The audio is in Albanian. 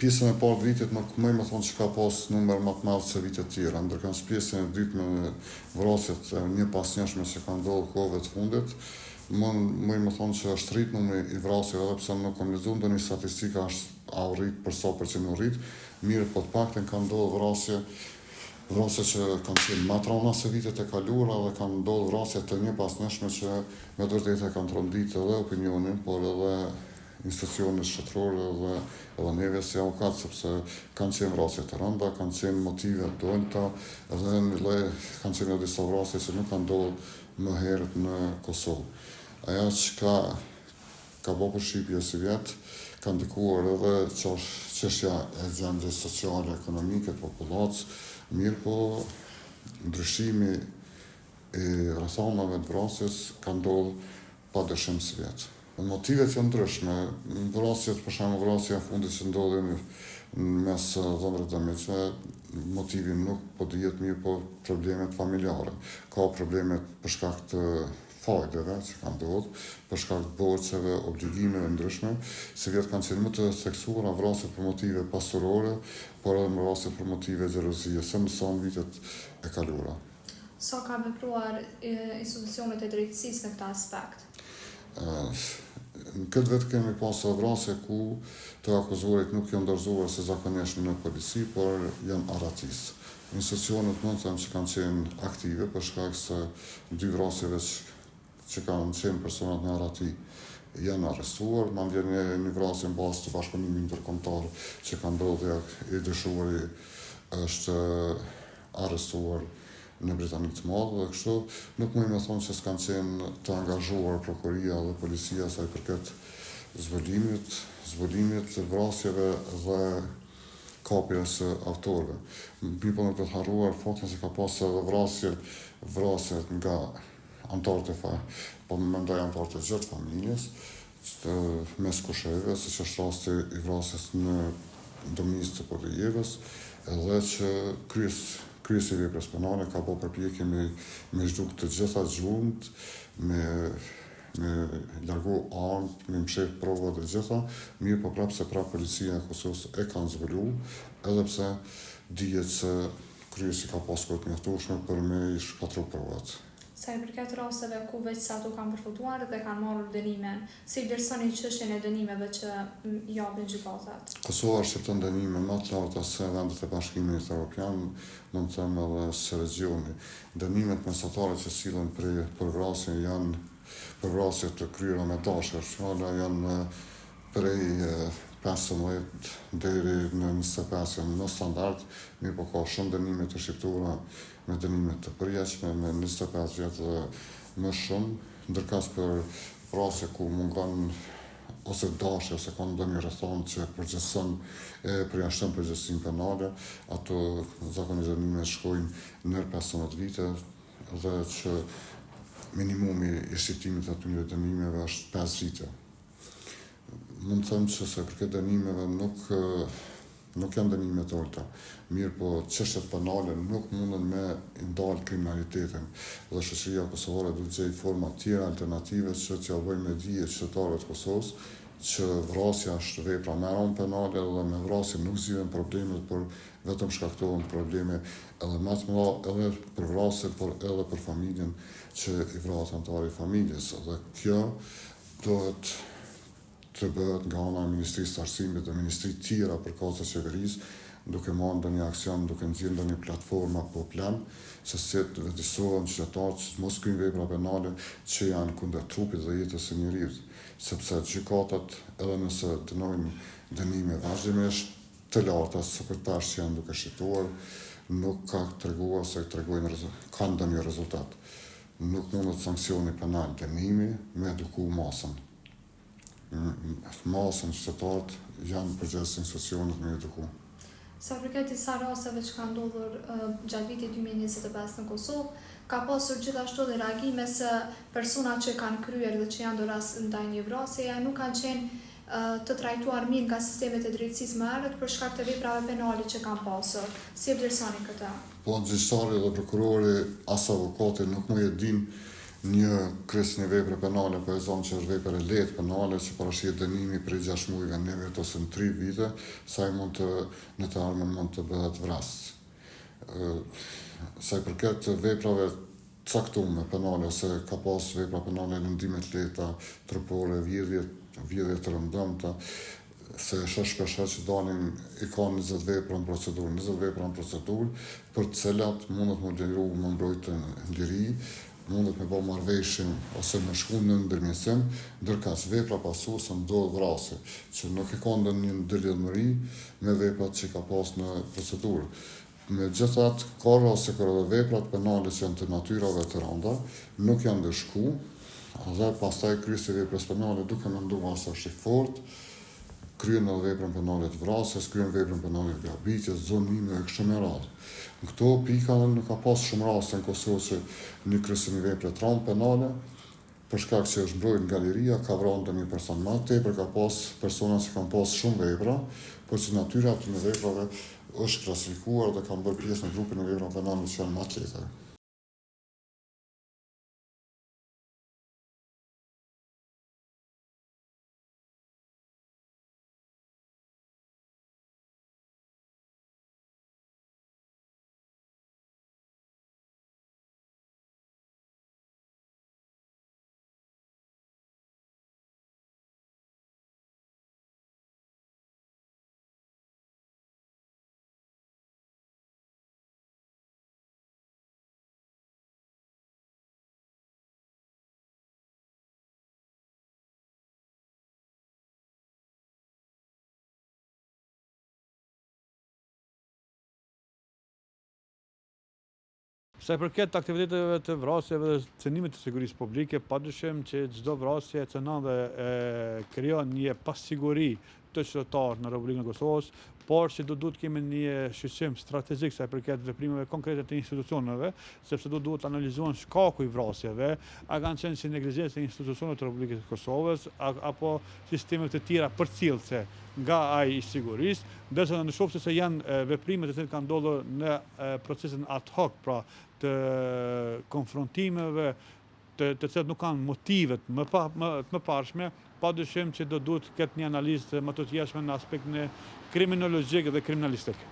pjesën e parë të vitit nuk më thonë që ka pas numër më të madh se vitet tjera, ndërkohë pjesën e dytë me vrasjet një pas njëshme që ka ndodhur kohëve të fundit, më thonë që është rrit numri i vrasjeve, edhe pse nuk kam lexuar ndonjë statistika a u rrit për sa përqind u rrit, mirë po të paktën ka ndodhur vrasje që kanë qenë më të rënda se vitet e kaluara dhe kanë ndodhur vrasje të një pas njëshme që me të vërtetë kanë tronditur edhe opinionin, por edhe institucionet shtetërore edhe neve si avokat, sepse kanë qenë vrasje të rënda, kanë qenë motive të donta, edhe kanë qenë disa vrasje që nuk kanë ndodhur më herët në Kosovë. Ajo që ka bërë përshtypje si vjet, ka ndikuar edhe çështja e gjendjes sociale, ekonomike të popullatës, mirë po ndryshimi i rrethonave të vrasjes ka ndodhur padyshim si vjet. Motivet janë ndryshme, vrasjet, për shembull vrasja e fundit që ndodhi mes dhënëve të miqve, motivi nuk po dihet mirë, po problemet familjare. Ka problemet për shkak të fajdeve që kanë ndodhur, për shkak të borxheve, obligimeve ndryshme, si vjet kanë qenë më të theksuara vrasjet për motive pasurore, por edhe vrasjet për motive xhelozie, se në vitet e kaluara. Sa ka vepruar institucionet e drejtësisë në këtë aspekt? Në këtë vetë kemi pasur vrasje ku të akuzuarit nuk janë dorëzuar se zakonisht në polici, por janë arratis. Institucionet mund të them që kanë qenë aktive për shkak se 2 vrasjeve që kanë qenë personat në arrati janë arrestuar, mandje një vrasje në bazë të bashkëpunimit ndërkombëtar që ka ndodhur, i dyshuari është arrestuar në Britani të Madhe, dhe kështu nuk mund të thonë që s'kanë qenë të angazhuar prokuria dhe policia sa i përket zbulimit të vrasjeve dhe kapjes së autorëve. Mi po nuk do të harruar faktin se ka pasur edhe vrasje nga anëtarët po mendoj anëtarët e gjithë familjes, mes kusheve, siç është rasti i vrasjes në domisë të Portojevës, edhe që kryesi i veprës penale ka bërë përpjekje me zhduk të gjitha gjurmët, me largu armët, me mshef provat e gjitha, mirë po prapë se policia e Kosovës e kanë zbulu, edhe pse dihet se kryesi ka pasur të mjaftueshme për me i shkatru provat. Sa i përket rasteve ku veç sa ato kanë përfituar dhe kanë marrur dënime, si vlerësoni çështjen e dënimeve që japin gjykatat? Kosova shqipton dënime më të larta se vendet e Bashkimit Evropian, mund të them edhe se regioni. Dënimet mesatare që sillen për vrasje janë për vrasje të kryera me dashur, janë prej 15 deri në 25 janë në standard, mirë po ka shumë dënime të shqiptuara me dënime të përjashme, me 25 vjet dhe më shumë, ndërkas për vrasje ku mungon ose dashje ose ka ndonjë rrethon që përgjithson përjashton përgjegjësinë penale, ato zakonisht dënimet shkojnë në 15 vite dhe që minimumi i shqiptimit të atyre dënimeve është 5 vite. Mund të them që se përket dënimeve nuk janë dënime të ulta, mirë po çështjet penale nuk mundën me ndalë kriminalitetin dhe shoqëria kosovare duhet të gjejë forma tjera alternative që t'ia bëjnë me dije qytetarët e Kosovës që vrasja është vepra me anë penale dhe me vrasje nuk zgjidhen problemet, por vetëm shkaktohen probleme edhe më të mëdha edhe për vrasjen, por edhe për familjen që i vrahet anëtari i familjes. Dhe kjo duhet të bëhet nga ana e Ministrisë së Arsimit dhe ministri tjera përkatëse qeverisë, duke marrë ndonjë aksion, duke nxjerrë ndonjë platformë apo plan, se si të vëdësohen qytetarët që mos kryejnë vepra penale që janë kundër trupit dhe jetës së njeriut, sepse gjykatat edhe nëse dënojnë dënime vazhdimisht të larta se për tash që janë duke shqiptuar, nuk ka treguar se kanë ndonjë rezultat. Nuk mundet sanksioni penal dënimi me eduku masën. Masën qytetarët janë përgjegjës institucionet me eduku. Sa përket disa rasteve që kanë ndodhur gjatë vitit 2025 në Kosovë, ka pasur gjithashtu dhe reagime se persona që kanë kryer dhe që janë dorës ndaj një vrasjeje nuk kanë qenë të trajtuar mirë nga sistemet e drejtësisë më herët për shkak të veprave penale që kanë pasur. Si e vlerësoni këtë? Po gjyqtari dhe prokurori as avokati nuk më e din një kryes një vepre penale, po e zonë që është vepre e lehtë penale, që parashit dënimi prej 6 muajve në 9 ose në 3 vite, sa i mund të në të ardhmen mund të bëhet vrasë. Sa i përket veprave caktume penale, ose ka pas vepra penale lëndime të lehta, trupore, vjedhje të rëndëmta, se shpesh që dalin i ka 20 vepra në procedurë, për të cilat mundet më liru më mbrojtë në liri, mundet me bë marrëveshje ose me shku në ndërmjetësim, ndërkaq vepra pasuese ndodh vrasje, që nuk e ka ndonjë ndërlidhmëri me veprat që ka pas në procedurë. Megjithatë, ka raste kur edhe veprat penale që janë të natyrave të rënda nuk janë ndëshku, dhe pastaj kryesi i veprës penale duke menduar se është i fortë, kryen edhe veprën penale të vrasjes, kryen veprën penale të grabitjes, zonime e kështu me radhë. Në këto pika nuk ka pas shumë raste në Kosovë që një kryesi një vepre të rëndë penale, për shkak që është mbrojtur nga liria, ka vrarë ndonjë person më tepër, ka pas persona që kanë pas shumë vepra, por që natyra e tyre veprave është klasifikuar dhe kanë bërë pjesë në grupin e veprave penale që janë më të lehta. Sa i përket aktiviteteve të vrasjeve dhe cënimit të sigurisë publike, padyshim që çdo vrasje cënon dhe krijon një pasiguri të qytetarëve në Republikën e Kosovës, por që duhet kemi një shqyrtim strategjik sa i përket veprimeve konkrete të institucioneve, sepse duhet analizuar shkaku i vrasjeve, a kanë qenë si neglizhencë e institucioneve të Republikës së Kosovës apo sisteme të tjera përcjellse nga ai i sigurisë, ndërsa nëse se janë veprime të cilat kanë ndodhur në procesin ad hoc, pra të konfrontimeve të cilat nuk kanë motivet më parshme, padyshim që duhet të ketë një analizë më të tjershme në aspektin kriminologjik dhe kriminalistik.